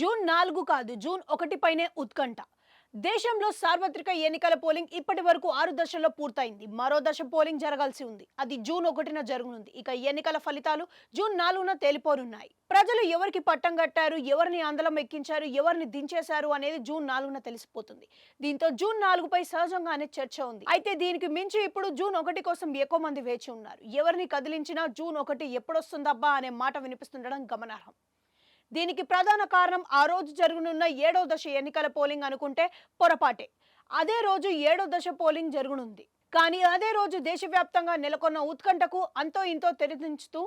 June 4 కాదు, June 1 పైనే ఉత్కంఠ. దేశంలో సార్వత్రిక ఎన్నికల పోలింగ్ ఇప్పటి వరకు 6 దశల్లో పూర్తయింది. మరో దశ పోలింగ్ జరగాల్సి ఉంది. అది జూన్ 1న జరగనుంది. ఇక ఎన్నికల ఫలితాలు జూన్ 4న తేలిపోనున్నాయి. ప్రజలు ఎవరికి పట్టం కట్టారు, ఎవరిని అందలం ఎక్కించారు, ఎవరిని దించేశారు అనేది జూన్ 4న తెలిసిపోతుంది. దీంతో జూన్ 4పై సహజంగానే చర్చ ఉంది. అయితే దీనికి మించి ఇప్పుడు జూన్ 1 కోసం ఎక్కువ మంది వేచి ఉన్నారు. ఎవరిని కదిలించినా జూన్ 1 ఎప్పుడొస్తుందబ్బా అనే మాట వినిపిస్తుండడం గమనార్హం. దీనికి ప్రధాన కారణం ఆ రోజు జరగనున్న 7వ దశ ఎన్నికల పోలింగ్ అనుకుంటే పొరపాటే. అదే రోజు 7వ దశ పోలింగ్ జరగనుంది. కానీ అదే రోజు దేశవ్యాప్తంగా నెలకొన్న ఉత్కంఠకు అంతో ఇంతో తెరదించుతూ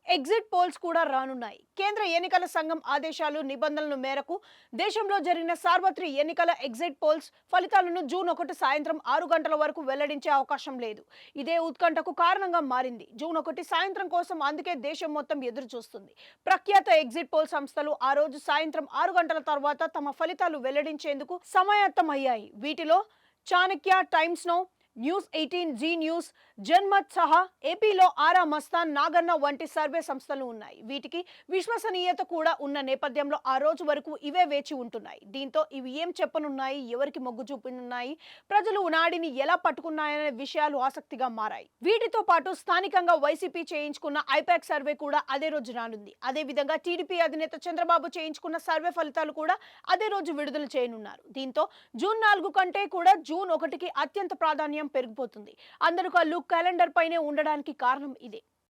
ఎగ్జిట్ పోల్స్ కూడా రానున్నాయి. కేంద్ర ఎన్నికల సంఘం ఆదేశాలు నిబంధనల మేరకు దేశంలో జరిగిన సార్వత్రిక ఎన్నికల ఎగ్జిట్ పోల్స్ ఫలితాలను జూన్ 1 సాయంత్రం 6 గంటల వరకు వెల్లడించే అవకాశం లేదు. ఇదే ఉత్కంఠకు కారణంగా మారింది. జూన్ 1 సాయంత్రం కోసం అందుకే దేశం మొత్తం ఎదురు చూస్తుంది. ప్రఖ్యాత ఎగ్జిట్ పోల్ సంస్థలు ఆ రోజు సాయంత్రం 6 గంటల తర్వాత తమ ఫలితాలు వెల్లడించేందుకు సమాయత్తమయ్యాయి. వీటిలో Chanakya, times now, news eighteen, Zee news, Janmat సహా ఏపీలో ఆరా మస్తాన్, నాగన్న వంటి సర్వే సంస్థలు ఉన్నాయి. వీటికి విశ్వసనీయత కూడా ఉన్న నేపథ్యంలో ఆ రోజు వరకు ఇవే వేచి ఉంటున్నాయి. దీంతో ఇవి ఏం చెప్పనున్నాయి, ఎవరికి మొగ్గు చూపనున్నాయి, ప్రజలు నాడిని ఎలా పట్టుకున్నాయనే విషయాలు ఆసక్తిగా మారాయి. వీటితో పాటు స్థానికంగా వైసీపీ చేయించుకున్న ఐపాక్ సర్వే కూడా అదే రోజు రానుంది. అదేవిధంగా టీడీపీ అధినేత చంద్రబాబు చేయించుకున్న సర్వే ఫలితాలు కూడా అదే రోజు విడుదల చేయనున్నారు. దీంతో జూన్ 4 కంటే కూడా జూన్ 1కి అత్యంత ప్రాధాన్యం పెరిగిపోతుంది. అందరూ కళ్ళు క్యాలెండర్ పైనే ఉండడానికి కారణం ఇదే.